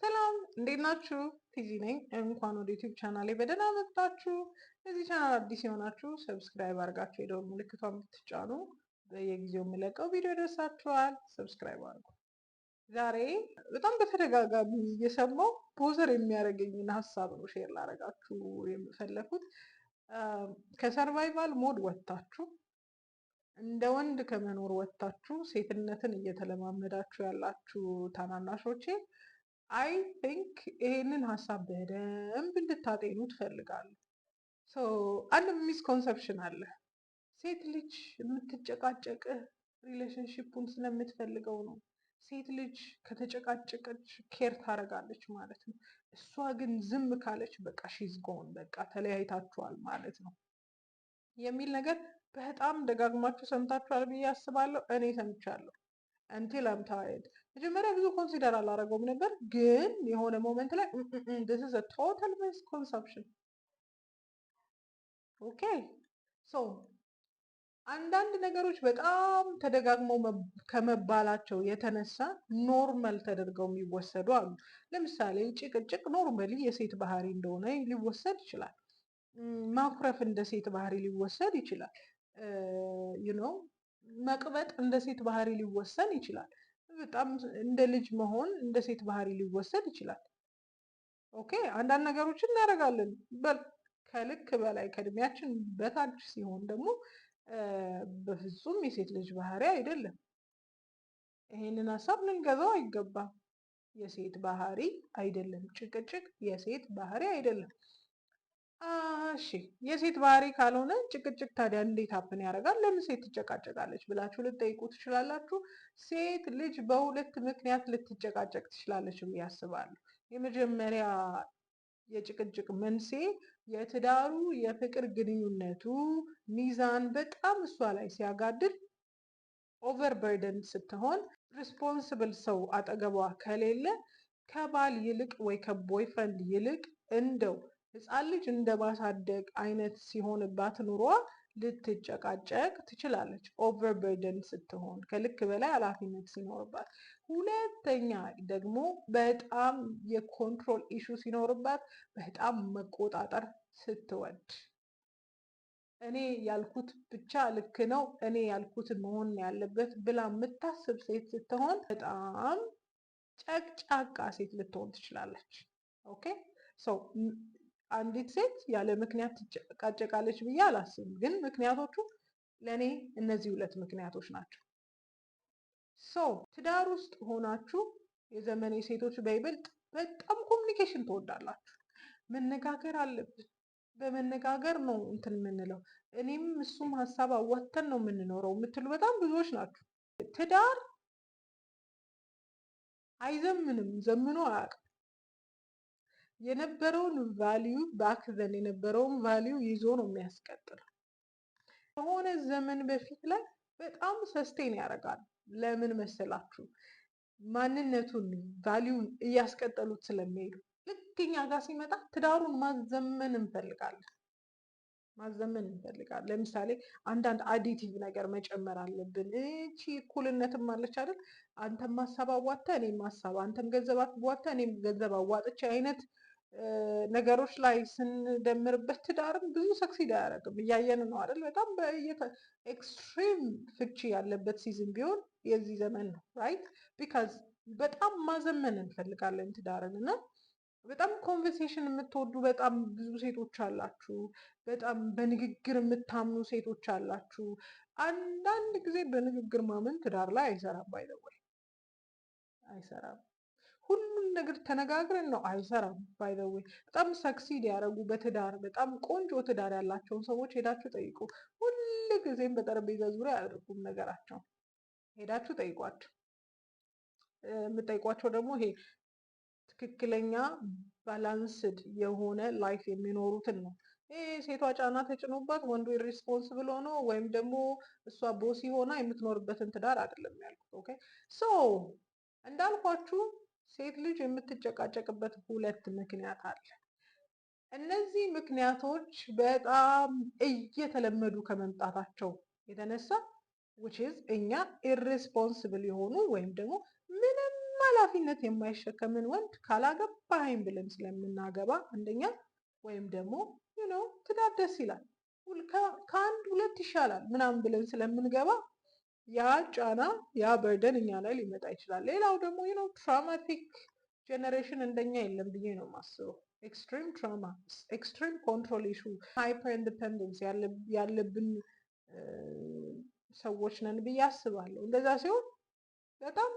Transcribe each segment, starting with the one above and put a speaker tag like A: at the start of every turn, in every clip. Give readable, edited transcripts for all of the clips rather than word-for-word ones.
A: ሰላም እንዴት ናችሁ? ቲጂ ነኝ። እንኳን ወደ ዩቲዩብ ቻናሌ በደህና መጣችሁ። ለዚህ ቻናል አዲስ የሆናችሁ ሰብስክራይብ አድርጋችሁ የደወል ምልክቷን ብትጫኑ በየጊዜው የምለቀው ቪዲዮ ይደርሳችኋል። ሰብስክራይብ አድርጉ። ዛሬ በጣም በተደጋጋሚ እየሰማው ፖዘር የሚያደርገኝን ሀሳብ ነው ሼር ላደርጋችሁ የምፈለኩት። ከሰርቫይቫል ሞድ ወጥታችሁ እንደ ወንድ ከመኖር ወጥታችሁ ሴትነትን እየተለማመዳችሁ ያላችሁ ታናናሾቼ አይ ቲንክ ይሄንን ሀሳብ በደንብ እንድታጤኑ ትፈልጋለሁ። አንድ ሚስኮንሰፕሽን አለ። ሴት ልጅ የምትጨቃጨቅህ ሪሌሽንሽፑን ስለምትፈልገው ነው። ሴት ልጅ ከተጨቃጨቀች ኬር ታደርጋለች ማለት ነው። እሷ ግን ዝም ካለች በቃ ሺዝ ጎን በቃ ተለያይታችኋል ማለት ነው የሚል ነገር በጣም ደጋግማችሁ ሰምታችኋል ብዬ አስባለሁ። እኔ ሰምቻለሁ። አንቲል አም ታይርድ መጀመሪያ ብዙ ኮንሲደር አላደረገውም ነበር፣ ግን የሆነ ሞመንት ላይ this is a total misconception. ኦኬ ሶ አንዳንድ ነገሮች በጣም ተደጋግመው ከመባላቸው የተነሳ ኖርማል ተደርገው የሚወሰዱ አሉ። ለምሳሌ ጭቅጭቅ ኖርማሊ የሴት ባህሪ እንደሆነ ሊወሰድ ይችላል። ማኩረፍ እንደ ሴት ባህሪ ሊወሰድ ይችላል። መቅበጥ እንደ ሴት ባህሪ ሊወሰን ይችላል። በጣም እንደ ልጅ መሆን እንደ ሴት ባህሪ ሊወሰድ ይችላል። ኦኬ አንዳንድ ነገሮችን እናደርጋለን ከልክ በላይ ከእድሜያችን በታች ሲሆን ደግሞ በፍጹም የሴት ልጅ ባህሪ አይደለም። ይሄንን ሀሳብ ልንገዛው አይገባም። የሴት ባህሪ አይደለም ጭቅጭቅ፣ የሴት ባህሪ አይደለም። እሺ የሴት ባህሪ ካልሆነ ጭቅጭቅ ታዲያ እንዴት ሀፕን ያደርጋል? ለምን ሴት ትጨቃጨቃለች ብላችሁ ልጠይቁ ትችላላችሁ። ሴት ልጅ በሁለት ምክንያት ልትጨቃጨቅ ትችላለች ብዬ አስባለሁ። የመጀመሪያ የጭቅጭቅ መንስኤ የትዳሩ የፍቅር ግንኙነቱ ሚዛን በጣም እሷ ላይ ሲያጋድል፣ ኦቨር በርደን ስትሆን፣ ሪስፖንስብል ሰው አጠገቧ ከሌለ ከባል ይልቅ ወይ ከቦይፍሬንድ ይልቅ እንደው ህፃን ልጅ እንደ ማሳደግ አይነት ሲሆንባት ኑሯ ልትጨቃጨቅ ትችላለች። ኦቨር በርደን ስትሆን ከልክ በላይ ኃላፊነት ሲኖርባት። ሁለተኛ ደግሞ በጣም የኮንትሮል ኢሹ ሲኖርባት፣ በጣም መቆጣጠር ስትወድ፣ እኔ ያልኩት ብቻ ልክ ነው፣ እኔ ያልኩት መሆን ያለበት ብላ የምታስብ ሴት ስትሆን በጣም ጨቅጫቃ ሴት ልትሆን ትችላለች። ኦኬ አንዲት ሴት ያለ ምክንያት ትጨቃጨቃለች ብዬ አላስብም። ግን ምክንያቶቹ ለእኔ እነዚህ ሁለት ምክንያቶች ናቸው። ትዳር ውስጥ ሆናችሁ የዘመኔ ሴቶች በይበልጥ በጣም ኮሚኒኬሽን ትወዳላችሁ። መነጋገር አለብን፣ በመነጋገር ነው እንትን የምንለው፣ እኔም እሱም ሀሳብ አዋተን ነው የምንኖረው የምትሉ በጣም ብዙዎች ናችሁ። ትዳር አይዘምንም፣ ዘምኖ አያውቅም። የነበረውን ቫሊዩ ባክዘን የነበረውን ቫሊዩ ይዞ ነው የሚያስቀጥለው። ከሆነ ዘመን በፊት ላይ በጣም ሰስቴን ያደርጋል። ለምን መሰላችሁ? ማንነቱን ቫሊዩን እያስቀጠሉት ስለሚሄዱ። ልክ እኛ ጋር ሲመጣ ትዳሩን ማዘመን እንፈልጋለን። ለምሳሌ አንዳንድ አዲቲቭ ነገር መጨመር አለብን። እቺ እኩልነትም አለች አይደል? አንተም ሀሳብ አዋጥተህ እኔም ሀሳብ፣ አንተም ገንዘብ አዋጥተህ እኔም ገንዘብ አዋጥቼ አይነት ነገሮች ላይ ስንደምርበት ትዳርም ብዙ ሰክሲድ አያደርግም። እያየን ነው አይደል? በጣም ኤክስትሪም ፍቺ ያለበት ሲዝን ቢሆን የዚህ ዘመን ነው። ራይት ቢካዝ በጣም ማዘመን እንፈልጋለን ትዳርን እና በጣም ኮንቨርሴሽን የምትወዱ በጣም ብዙ ሴቶች አላችሁ። በጣም በንግግር የምታምኑ ሴቶች አላችሁ። አንዳንድ ጊዜ በንግግር ማመን ትዳር ላይ አይሰራም። ባይዘወይ አይሰራም። ሁሉም ነገር ተነጋግረን ነው አይሰራም። ባይዘወይ በጣም ሰክሲድ ያደረጉ በትዳር በጣም ቆንጆ ትዳር ያላቸውን ሰዎች ሄዳችሁ ጠይቁ። ሁል ጊዜም በጠረጴዛ ዙሪያ አያደርጉም ነገራቸው። ሄዳችሁ ጠይቋቸው። የምጠይቋቸው ደግሞ ይሄ ትክክለኛ ባላንስድ የሆነ ላይፍ የሚኖሩትን ነው። ሴቷ ጫና ተጭኖባት ወንዱ ኢሪስፖንስብል ሆኖ ወይም ደግሞ እሷ ቦሲ ሆና የምትኖርበትን ትዳር አይደለም ያልኩት። ኦኬ እንዳልኳችሁ ሴት ልጅ የምትጨቃጨቅበት ሁለት ምክንያት አለ። እነዚህ ምክንያቶች በጣም እየተለመዱ ከመምጣታቸው የተነሳ which is እኛ ኢሪስፖንስብል የሆኑ ወይም ደግሞ ምንም ኃላፊነት የማይሸከምን ወንድ ካላገባኸኝ ብለን ስለምናገባ አንደኛ ወይም ደግሞ ትዳር ደስ ይላል ከአንድ ሁለት ይሻላል ምናምን ብለን ስለምንገባ ያ ጫና ያ በርደን እኛ ላይ ሊመጣ ይችላል። ሌላው ደግሞ ትራውማቲክ ጀነሬሽን እንደኛ የለም ብዬ ነው የማስበው። ኤክስትሪም ትራውማ፣ ኤክስትሪም ኮንትሮል ኢሹ፣ ሃይፐር ኢንዲፐንደንስ ያለብን ሰዎች ነን ብዬ አስባለሁ። እንደዛ ሲሆን በጣም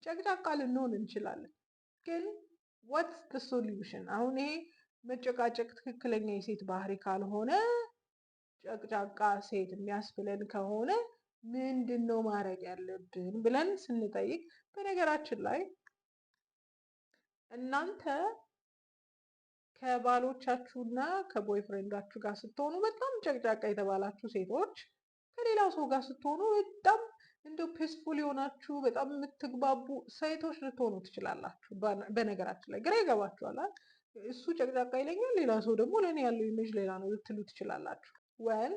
A: ጨቅጫቃ ልንሆን እንችላለን። ግን ዋትስ ዘ ሶሉሽን? አሁን ይሄ መጨቃጨቅ ትክክለኛ የሴት ባህሪ ካልሆነ ጨቅጫቃ ሴት የሚያስብለን ከሆነ ምንድን ነው ማድረግ ያለብን ብለን ስንጠይቅ፣ በነገራችን ላይ እናንተ ከባሎቻችሁና ከቦይፍሬንዳችሁ ጋር ስትሆኑ በጣም ጨቅጫቃ የተባላችሁ ሴቶች ከሌላው ሰው ጋር ስትሆኑ በጣም እንደው ፒስፉል የሆናችሁ በጣም የምትግባቡ ሴቶች ልትሆኑ ትችላላችሁ። በነገራችን ላይ ግራ ይገባችኋል። እሱ ጨቅጫቃ ይለኛል፣ ሌላ ሰው ደግሞ ለእኔ ያለው ኢሜጅ ሌላ ነው ልትሉ ትችላላችሁ። ወል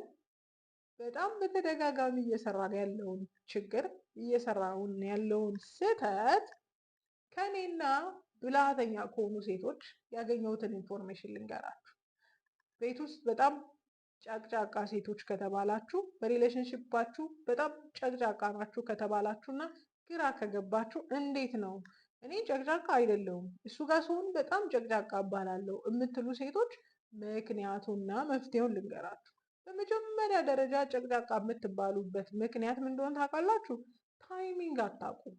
A: በጣም በተደጋጋሚ እየሰራን ያለውን ችግር እየሰራን ያለውን ስህተት ከኔና ብልሃተኛ ከሆኑ ሴቶች ያገኘሁትን ኢንፎርሜሽን ልንገራችሁ። ቤት ውስጥ በጣም ጨቅጫቃ ሴቶች ከተባላችሁ፣ በሪሌሽንሽፓችሁ በጣም ጨቅጫቃ ናችሁ ከተባላችሁ እና ግራ ከገባችሁ እንዴት ነው እኔ ጨቅጫቃ አይደለሁም እሱ ጋር ስሆን በጣም ጨቅጫቃ እባላለሁ የምትሉ ሴቶች ምክንያቱና መፍትሄውን ልንገራችሁ። በመጀመሪያ ደረጃ ጨቅጫቃ የምትባሉበት ምክንያት ምን እንደሆነ ታውቃላችሁ? ታይሚንግ አታውቁም።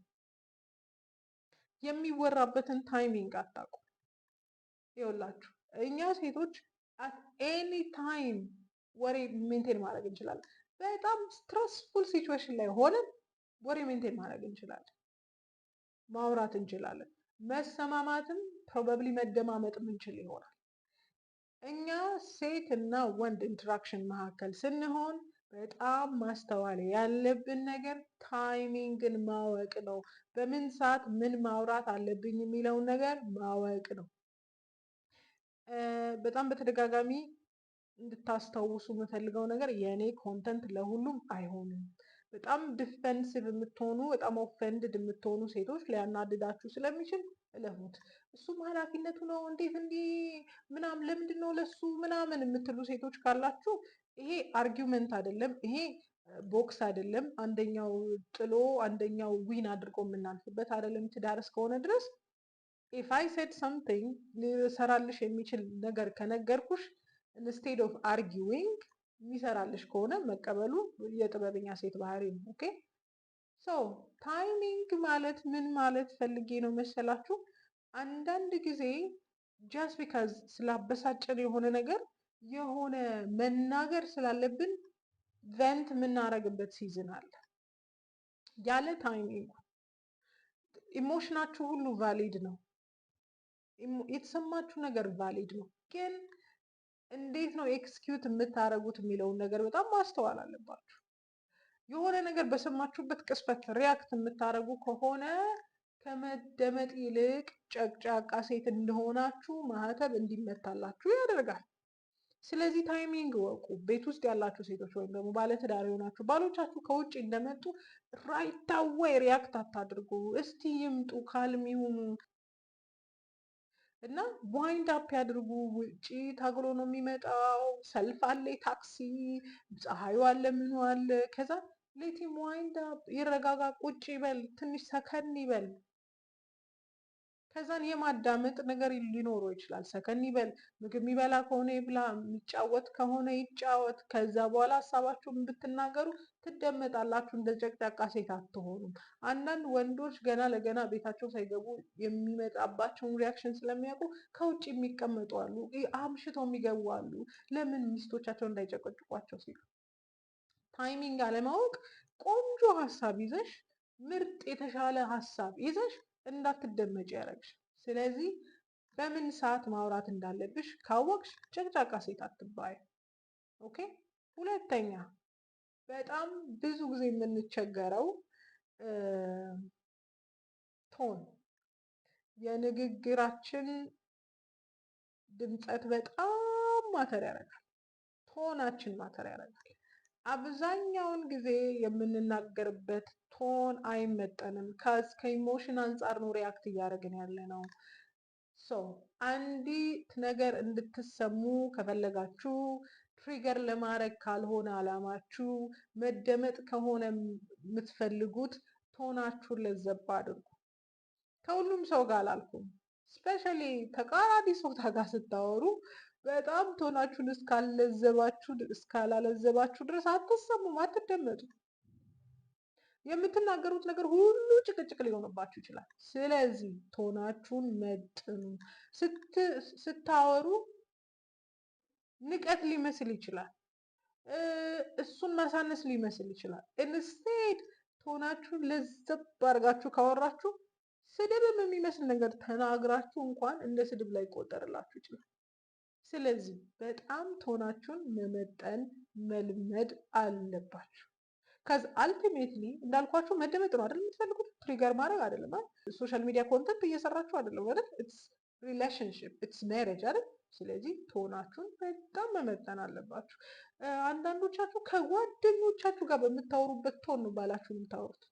A: የሚወራበትን ታይሚንግ አታውቁም። ይኸውላችሁ እኛ ሴቶች አት ኤኒ ታይም ወሬ ሜንቴን ማድረግ እንችላለን። በጣም ስትረስፉል ሲቹዌሽን ላይ ሆነን ወሬ ሜንቴን ማድረግ እንችላለን፣ ማውራት እንችላለን። መሰማማትም ፕሮባብሊ መደማመጥም እንችል ይሆናል። እኛ ሴት እና ወንድ ኢንተራክሽን መካከል ስንሆን በጣም ማስተዋል ያለብን ነገር ታይሚንግን ማወቅ ነው። በምን ሰዓት ምን ማውራት አለብኝ የሚለውን ነገር ማወቅ ነው። በጣም በተደጋጋሚ እንድታስታውሱ የምፈልገው ነገር የእኔ ኮንተንት ለሁሉም አይሆንም። በጣም ዲፌንሲቭ የምትሆኑ በጣም ኦፌንድድ የምትሆኑ ሴቶች ሊያናድዳችሁ ስለሚችል እለፉት። እሱም ኃላፊነቱ ነው እንዴት እንዲህ ምናምን ለምንድን ነው ለሱ ምናምን የምትሉ ሴቶች ካላችሁ ይሄ አርጊውመንት አይደለም፣ ይሄ ቦክስ አይደለም። አንደኛው ጥሎ አንደኛው ዊን አድርጎ የምናልፍበት አይደለም። ትዳር እስከሆነ ድረስ ኢፍ አይ ሴድ ሰምቲንግ ሊሰራልሽ የሚችል ነገር ከነገርኩሽ ኢንስቴድ ኦፍ አርጊዊንግ የሚሰራልሽ ከሆነ መቀበሉ የጥበበኛ ሴት ባህሪ ነው። ኦኬ ሶ ታይሚንግ ማለት ምን ማለት ፈልጌ ነው መሰላችሁ? አንዳንድ ጊዜ ጃስት ቢካዝ ስላበሳጨን የሆነ ነገር የሆነ መናገር ስላለብን ቨንት የምናደርግበት ሲዝን አለ ያለ ታይሚንግ። ኢሞሽናችሁ ሁሉ ቫሊድ ነው፣ የተሰማችሁ ነገር ቫሊድ ነው። ግን እንዴት ነው ኤክስኪዩት የምታደርጉት የሚለውን ነገር በጣም ማስተዋል አለባችሁ። የሆነ ነገር በሰማችሁበት ቅስፈት ሪያክት የምታደርጉ ከሆነ ከመደመጥ ይልቅ ጨቅጫቃ ሴት እንደሆናችሁ ማህተብ እንዲመታላችሁ ያደርጋል። ስለዚህ ታይሚንግ ወቁ። ቤት ውስጥ ያላችሁ ሴቶች ወይም ደግሞ ባለትዳር የሆናችሁ ባሎቻችሁ ከውጭ እንደመጡ ራይት አዌይ ሪያክት አታድርጉ። እስቲ ይምጡ፣ ካልም ይሁኑ እና ዋይንድ አፕ ያድርጉ። ውጭ ታግሎ ነው የሚመጣው፣ ሰልፍ አለ፣ ታክሲ፣ ፀሐዩ አለ፣ ምኑ አለ። ከዛ ሌቲም ዋይንድ አፕ ይረጋጋ፣ ቁጭ ይበል፣ ትንሽ ሰከን ይበል። ከዛን የማዳመጥ ነገር ሊኖረው ይችላል። ሰከን ይበል፣ ምግብ የሚበላ ከሆነ ይብላ፣ የሚጫወት ከሆነ ይጫወት። ከዛ በኋላ ሀሳባችሁን ብትናገሩ ትደመጣላችሁ። እንደ ጨቅጫቃ ሴት አትሆኑም። አንዳንድ ወንዶች ገና ለገና ቤታቸው ሳይገቡ የሚመጣባቸውን ሪያክሽን ስለሚያውቁ ከውጭ የሚቀመጡ አሉ፣ አምሽተው የሚገቡ አሉ። ለምን? ሚስቶቻቸው እንዳይጨቀጭቋቸው ሲሉ። ታይሚንግ አለማወቅ ቆንጆ ሀሳብ ይዘሽ ምርጥ የተሻለ ሀሳብ ይዘሽ እንዳትደመጭ ያደረግሽ። ስለዚህ በምን ሰዓት ማውራት እንዳለብሽ ካወቅሽ ጨቅጫቃ ሴት አትባይ። ኦኬ። ሁለተኛ በጣም ብዙ ጊዜ የምንቸገረው ቶን፣ የንግግራችን ድምፀት በጣም ማተር ያደርጋል። ቶናችን ማተር ያደርጋል። አብዛኛውን ጊዜ የምንናገርበት ቶን አይመጠንም። ከኢሞሽን አንጻር ነው ሪያክት እያደረግን ያለ ነው። አንዲት ነገር እንድትሰሙ ከፈለጋችሁ ትሪገር ለማድረግ ካልሆነ አላማችሁ፣ መደመጥ ከሆነ የምትፈልጉት ቶናችሁን ለዘብ አድርጉ። ከሁሉም ሰው ጋር አላልኩም፣ ስፔሻሊ ተቃራኒ ጾታ ጋር ስታወሩ በጣም ቶናችሁን እስካላለዘባችሁ ድረስ አትሰሙም፣ አትደመጡ። የምትናገሩት ነገር ሁሉ ጭቅጭቅ ሊሆንባችሁ ይችላል። ስለዚህ ቶናችሁን መጥኑ። ስታወሩ ንቀት ሊመስል ይችላል፣ እሱን ማሳነስ ሊመስል ይችላል። ኢንስቴድ ቶናችሁን ለዘብ አድርጋችሁ ካወራችሁ ስድብም የሚመስል ነገር ተናግራችሁ እንኳን እንደ ስድብ ላይ ይቆጠርላችሁ ይችላል። ስለዚህ በጣም ቶናችሁን መመጠን መልመድ አለባችሁ። ከዚ አልቲሜትሊ እንዳልኳችሁ መደመጥ ነው አይደል የምትፈልጉት፣ ትሪገር ማድረግ አይደለም። ሶሻል ሚዲያ ኮንተንት እየሰራችሁ አይደለም አይደል? ኢትስ ሪሌሽንሽፕ ኢትስ ሜሬጅ አይደል? ስለዚህ ቶናችሁን በጣም መመጠን አለባችሁ። አንዳንዶቻችሁ ከጓደኞቻችሁ ጋር በምታወሩበት ቶን ነው ባላችሁን የምታወሩት።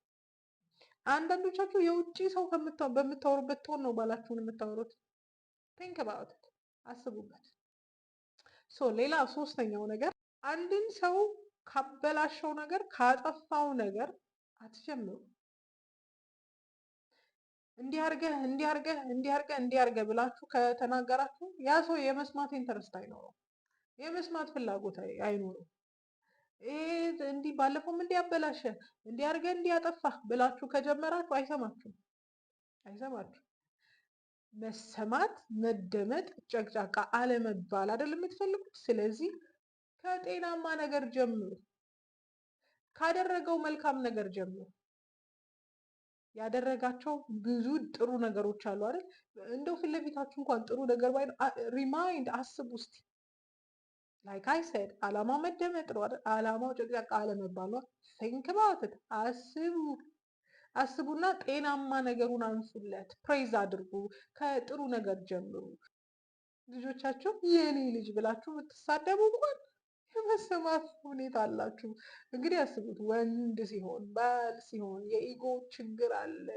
A: አንዳንዶቻችሁ የውጭ ሰው በምታወሩበት ቶን ነው ባላችሁን የምታወሩት። ቲንክ አባውት ኢት፣ አስቡበት። ሌላ ሶስተኛው ነገር አንድን ሰው ካበላሸው ነገር ካጠፋው ነገር አትጀምሩ። እንዲያርገህ ብላችሁ ከተናገራችሁ ያ ሰው የመስማት ኢንተረስት አይኖረው፣ የመስማት ፍላጎት አይኖረው። እንዲህ ባለፈውም እንዲያበላሸ እንዲያጠፋህ ብላችሁ ከጀመራችሁ አይሰማችሁም። መሰማት፣ መደመጥ፣ ጨቅጫቃ አለመባል አይደል የምትፈልጉት? ስለዚህ ከጤናማ ነገር ጀምሩ። ካደረገው መልካም ነገር ጀምሩ። ያደረጋቸው ብዙ ጥሩ ነገሮች አሉ አይደል? እንደው ፊት ለፊታችሁ እንኳን ጥሩ ነገር ባይ ሪማይንድ አስቡ እስቲ። ላይክ አይ ሰድ አላማው መደመጥ ነው አይደል? አላማው ጨቅጫቃ አለመባል ነው። ቲንክ አባውት ኢት። አስቡና ጤናማ ነገሩን አንሱለት። ፕሬዝ አድርጉ። ከጥሩ ነገር ጀምሩ። ልጆቻችሁ የኔ ልጅ ብላችሁ የምትሳደቡ እንኳን የመሰማት ሁኔታ አላችሁ። እንግዲህ አስቡት፣ ወንድ ሲሆን ባል ሲሆን የኢጎ ችግር አለ፣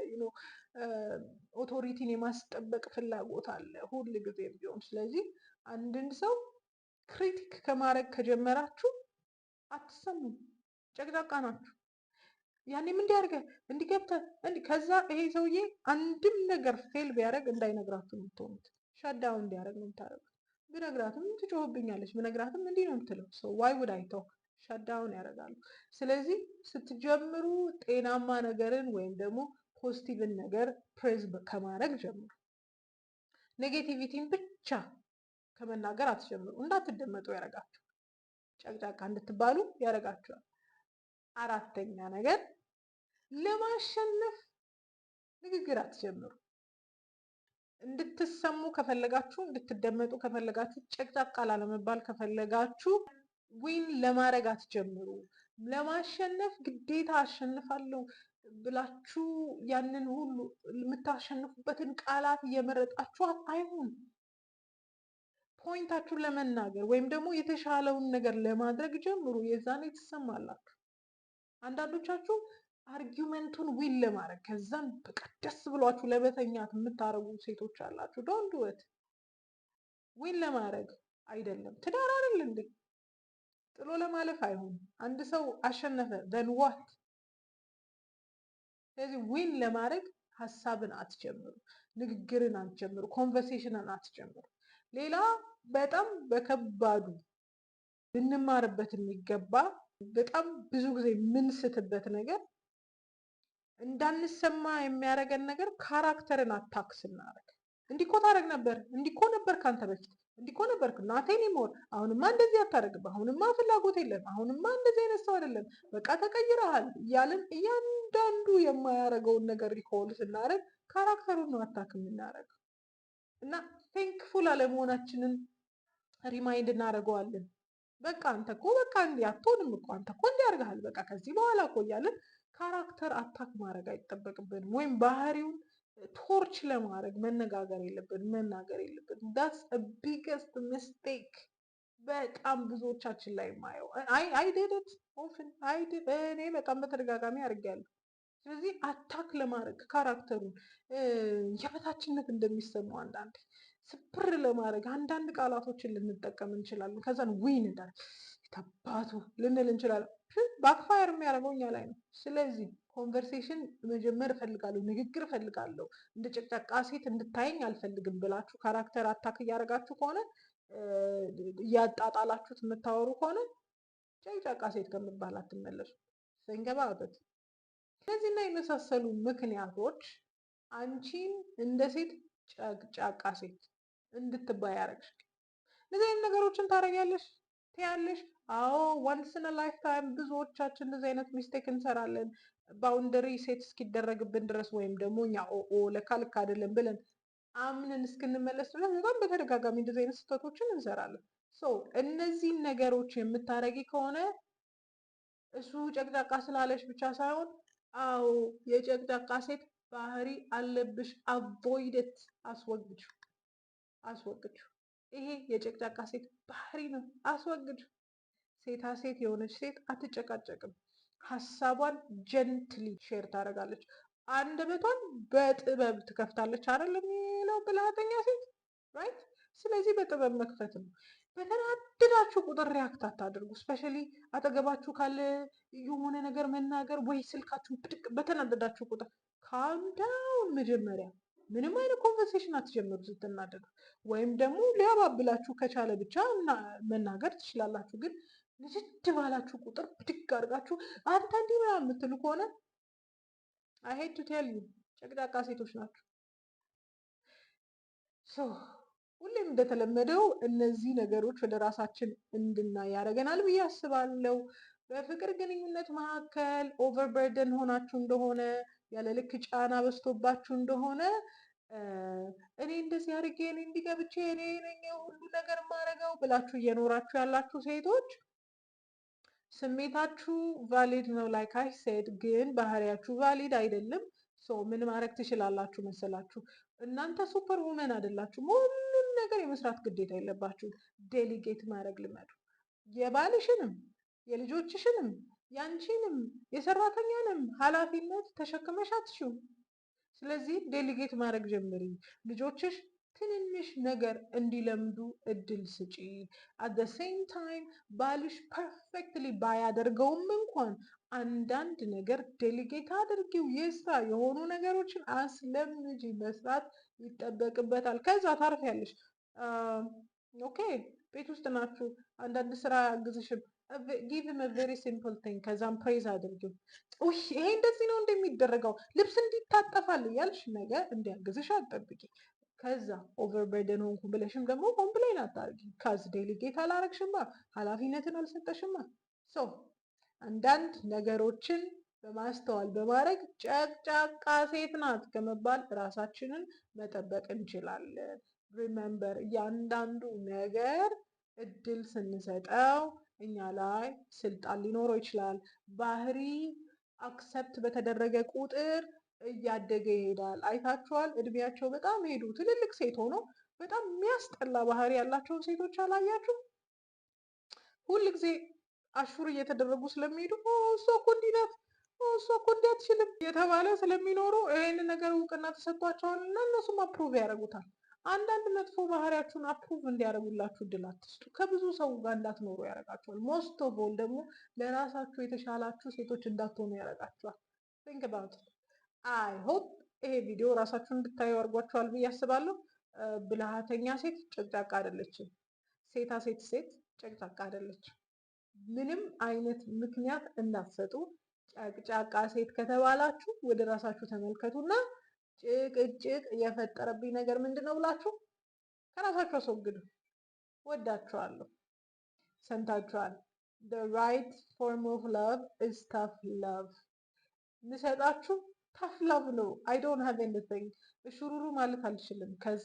A: ኦቶሪቲን የማስጠበቅ ፍላጎት አለ ሁል ጊዜ ቢሆን። ስለዚህ አንድን ሰው ክሪቲክ ከማድረግ ከጀመራችሁ አትሰሙም፣ ጨቅጫቃ ናችሁ። ያኔም እንዲያርገህ እንዲገብተህ ከዛ ይሄ ሰውዬ አንድም ነገር ፌል ቢያደርግ እንዳይነግራችሁ የምትሆኑት፣ ሻዳውን እንዲያደርግ ነው የምታደርጉት። ብነግራትም ትጮህብኛለች፣ ብነግራትም እንዲህ ነው የምትለው። ዋይ ውድ አይተው ሻዳውን ያደርጋሉ። ስለዚህ ስትጀምሩ ጤናማ ነገርን ወይም ደግሞ ፖዚቲቭን ነገር ፕሬዝ ከማድረግ ጀምሩ። ኔጌቲቪቲን ብቻ ከመናገር አትጀምሩ። እንዳትደመጡ ያደርጋችሁ፣ ጨቅጫቃ እንድትባሉ ያደርጋችኋል። አራተኛ ነገር ለማሸነፍ ንግግር አትጀምሩ። እንድትሰሙ ከፈለጋችሁ፣ እንድትደመጡ ከፈለጋችሁ፣ ጨቅጫቃ ላለመባል ከፈለጋችሁ ዊን ለማድረግ አትጀምሩ። ለማሸነፍ ግዴታ አሸንፋለሁ ብላችሁ ያንን ሁሉ የምታሸንፉበትን ቃላት እየመረጣችሁ አይሁን። ፖይንታችሁን ለመናገር ወይም ደግሞ የተሻለውን ነገር ለማድረግ ጀምሩ። የዛኔ ትሰማላችሁ። አንዳንዶቻችሁ አርጊውመንቱን ዊን ለማድረግ ከዛም በቃ ደስ ብሏችሁ ለመተኛት የምታረጉ ሴቶች አላችሁ። ዶንት ዱ ኢት። ዊን ለማድረግ አይደለም። ትዳር አይደል እንዴ? ጥሎ ለማለፍ አይሆን። አንድ ሰው አሸነፈ ደን ዋት። ስለዚህ ዊን ለማድረግ ሀሳብን አትጀምሩ፣ ንግግርን አትጀምሩ፣ ኮንቨርሴሽንን አትጀምሩ። ሌላ በጣም በከባዱ ልንማርበት የሚገባ በጣም ብዙ ጊዜ የምንስትበት ነገር እንዳንሰማ የሚያደርገን ነገር ካራክተርን አታክ ስናደርግ፣ እንዲኮ ታደርግ ነበር፣ እንዲኮ ነበር ካንተ በፊት፣ እንዲኮ ነበር ናት ሞር፣ አሁንማ እንደዚህ አታደርግም፣ አሁንማ ፍላጎት የለም፣ አሁንማ እንደዚህ አይነት ሰው አይደለም፣ በቃ ተቀይረሃል እያልን እያንዳንዱ የማያደርገውን ነገር ሪኮል ስናደርግ ካራክተሩን ነው አታክ የምናደርገው። እና ቴንክፉል አለመሆናችንን ሪማይንድ እናደርገዋለን። በቃ አንተ እኮ በቃ እንዲህ አትሆንም እኮ አንተ እኮ እንዲህ አድርገሃል፣ በቃ ከዚህ በኋላ እኮ እያለን ካራክተር አታክ ማድረግ አይጠበቅብንም። ወይም ባህሪውን ቶርች ለማድረግ መናገር የለብንም። ዳትስ ቢገስት ሚስቴክ በጣም ብዙዎቻችን ላይ ማየው። አይ ዲድ ኢት ኦፍን እኔ በጣም በተደጋጋሚ አድርጌያለሁ። ስለዚህ አታክ ለማድረግ ካራክተሩን የበታችነት እንደሚሰማው አንዳንዴ ስብር ለማድረግ አንዳንድ ቃላቶችን ልንጠቀም እንችላለን። ከዛን ዊን እንዳለ ተባቱ ልንል እንችላለን። ባክፋየር የሚያደርገው እኛ ላይ ነው። ስለዚህ ኮንቨርሴሽን መጀመር እፈልጋለሁ፣ ንግግር እፈልጋለሁ፣ እንደ ጨቅጫቃ ሴት እንድታየኝ አልፈልግም ብላችሁ ካራክተር አታክ እያደረጋችሁ ከሆነ እያጣጣላችሁት የምታወሩ ከሆነ ጨቅጫቃ ሴት ከምባል አትመለሱ። ሰንገባበት እነዚህና የመሳሰሉ ምክንያቶች አንቺን እንደ ሴት ጨቅጫቃ ሴት እንድትባይ ያደረግሽ። እንደዚህ አይነት ነገሮችን ታደርጊያለሽ ትያለሽ። አዎ ዋንስ ኢን ላይፍ ታይም ብዙዎቻችን እንደዚህ አይነት ሚስቴክ እንሰራለን። ባውንደሪ ሴት እስኪደረግብን ድረስ ወይም ደግሞ እኛ ለካ ልክ አይደለም ብለን አምነን እስክንመለስ ድረስ በጣም በተደጋጋሚ እንደዚህ አይነት ስህተቶችን እንሰራለን። እነዚህን ነገሮች የምታደርጊ ከሆነ እሱ ጨቅጫቃ ስላለሽ ብቻ ሳይሆን አዎ የጨቅጫቃ ሴት ባህሪ አለብሽ። አቮይደት አስወግጁ። ይሄ የጨቅጫቃ ሴት ባህሪ ነው። አስወግጁ። ሴታ ሴት የሆነች ሴት አትጨቃጨቅም። ሀሳቧን ጀንትሊ ሼር ታደርጋለች። አንደበቷን በጥበብ ትከፍታለች። አይደል የሚለው ብልሃተኛ ሴት ራይት። ስለዚህ በጥበብ መክፈት ነው። በተናደዳችሁ ቁጥር ሪያክት አታድርጉ። ስፔሻሊ አጠገባችሁ ካለ የሆነ ነገር መናገር ወይ ስልካችሁን ብድቅ በተናደዳችሁ ቁጥር ካምዳውን መጀመሪያ ምንም አይነት ኮንቨርሴሽን አትጀምሩ ስትናደዱ። ወይም ደግሞ ሊያባብላችሁ ከቻለ ብቻ መናገር ትችላላችሁ። ግን ንድድ ባላችሁ ቁጥር ብድግ አድርጋችሁ አንተ እንዲህ ምናምን የምትሉ ከሆነ አይ ሄድ ቱ ቴል ዩ ጨቅጫቃ ሴቶች ናቸው። ሁሌም እንደተለመደው እነዚህ ነገሮች ወደ ራሳችን እንድናይ ያደርገናል ብዬ አስባለሁ። በፍቅር ግንኙነት መካከል ኦቨርበርደን ሆናችሁ እንደሆነ ያለ ልክ ጫና በዝቶባችሁ እንደሆነ እኔ እንደዚህ አድርጌ እኔ እንዲገብቼ እኔ ነኝ ሁሉ ነገር ማድረገው ብላችሁ እየኖራችሁ ያላችሁ ሴቶች ስሜታችሁ ቫሊድ ነው ላይክ አይ ሴድ፣ ግን ባህሪያችሁ ቫሊድ አይደለም። ምን ማድረግ ትችላላችሁ መሰላችሁ? እናንተ ሱፐር ውመን አይደላችሁም። ሁሉም ነገር የመስራት ግዴታ የለባችሁ። ዴሊጌት ማድረግ ልመዱ። የባልሽንም የልጆችሽንም ያንቺንም የሰራተኛንም ኃላፊነት ተሸክመሽ አትችይም። ስለዚህ ዴሊጌት ማድረግ ጀምሪ። ልጆችሽ ትንንሽ ነገር እንዲለምዱ እድል ስጪ። አት ሴም ታይም ባልሽ ፐርፌክትሊ ባያደርገውም እንኳን አንዳንድ ነገር ዴሊጌት አድርጊው። የስራ የሆኑ ነገሮችን አስለምጂ። መስራት ይጠበቅበታል። ከዛ ታርፊያለሽ። ኦኬ ቤት ውስጥ ናችሁ፣ አንዳንድ ስራ አያግዝሽም። ጊቭ ሂም ቬሪ ሲምፕል ቲንግ። ከዛም ፕሬዝ አድርጊው። ይሄ እንደዚህ ነው እንደሚደረገው ልብስ እንዲታጠፋል እያልሽ ነገር እንዲያግዝሽ አትጠብቂ። ከዛ ኦቨርበርደን ሆንኩ ብለሽም ደግሞ ኮምፕሌን አታርጊ። ካዝ ዴሊጌት አላረግሽማ፣ ኃላፊነትን አልሰጠሽማ። አንዳንድ ነገሮችን በማስተዋል በማድረግ ጨቅጫቃ ሴት ናት ከመባል ራሳችንን መጠበቅ እንችላለን። ሪመምበር እያንዳንዱ ነገር እድል ስንሰጠው እኛ ላይ ስልጣን ሊኖረው ይችላል። ባህሪ አክሰፕት በተደረገ ቁጥር እያደገ ይሄዳል። አይታችኋል። እድሜያቸው በጣም ሄዱ ትልልቅ ሴት ሆኖ በጣም የሚያስጠላ ባህሪ ያላቸውን ሴቶች አላያችሁ? ሁል ጊዜ አሹር እየተደረጉ ስለሚሄዱ እሷ እኮ እንዲህ ናት፣ እሷ እኮ እንዲህ አትችልም የተባለ ስለሚኖሩ ይህን ነገር እውቅና ተሰጥቷቸዋል እና እነሱም አፕሩቭ ያደርጉታል። አንዳንድ መጥፎ ባህሪያችሁን አፕሩቭ እንዲያደርጉላችሁ እድል አትስጡ። ከብዙ ሰው ጋር እንዳትኖሩ ያደርጋቸዋል። ሞስት ኦፍ ኦል ደግሞ ለራሳችሁ የተሻላችሁ ሴቶች እንዳትሆኑ ያደርጋቸዋል። ቲንክ አባውት ኢት። አይ ሆፕ ይሄ ቪዲዮ ራሳችሁን እንድታዩ አድርጓችኋል ብዬ አስባለሁ። ብልሃተኛ ሴት ጨቅጫቃ አይደለችም። ሴታ ሴት ጨቅጫቃ አይደለችም። ምንም አይነት ምክንያት እንዳትሰጡ። ጨቅጫቃ ሴት ከተባላችሁ ወደ ራሳችሁ ተመልከቱና ጭቅጭቅ የፈጠረብኝ ነገር ምንድን ነው ብላችሁ ከራሳችሁ አስወግዱ። ወዳችኋለሁ። ሰምታችኋል። the right form of love is tough love። ምሰጣችሁ tough love ነው። I don't have anything እሹሩሩ ማለት አልችልም። ከዚ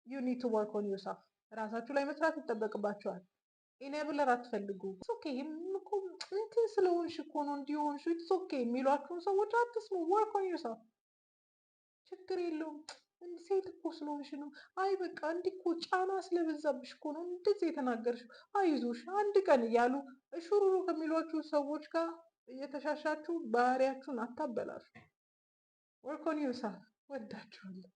A: you need to work on yourself። ራሳችሁ ላይ መስራት ይጠበቅባችኋል። ኢኔብለር አትፈልጉ። ኢትስ ኦኬ እንትን ስለሆንሽ እኮ ነው እንዲሆንሽ ኢትስ ኦኬ የሚሏችሁን ሰዎች አትስሙ። ወርክ ኦን ዮርሰልፍ። ችግር የለውም ሴት እኮ ስለሆንሽ ነው። አይ በቃ እንዲህ እኮ ጫና ስለበዛብሽ እኮ ነው እንደዚህ የተናገርሽ፣ አይዞሽ አንድ ቀን እያሉ እሹሩሩ ከሚሏችሁ ሰዎች ጋር እየተሻሻችሁ ባህሪያችሁን አታበላሹ። ወርክ ኦን ዩርሰልፍ። ወዳችኋለሁ።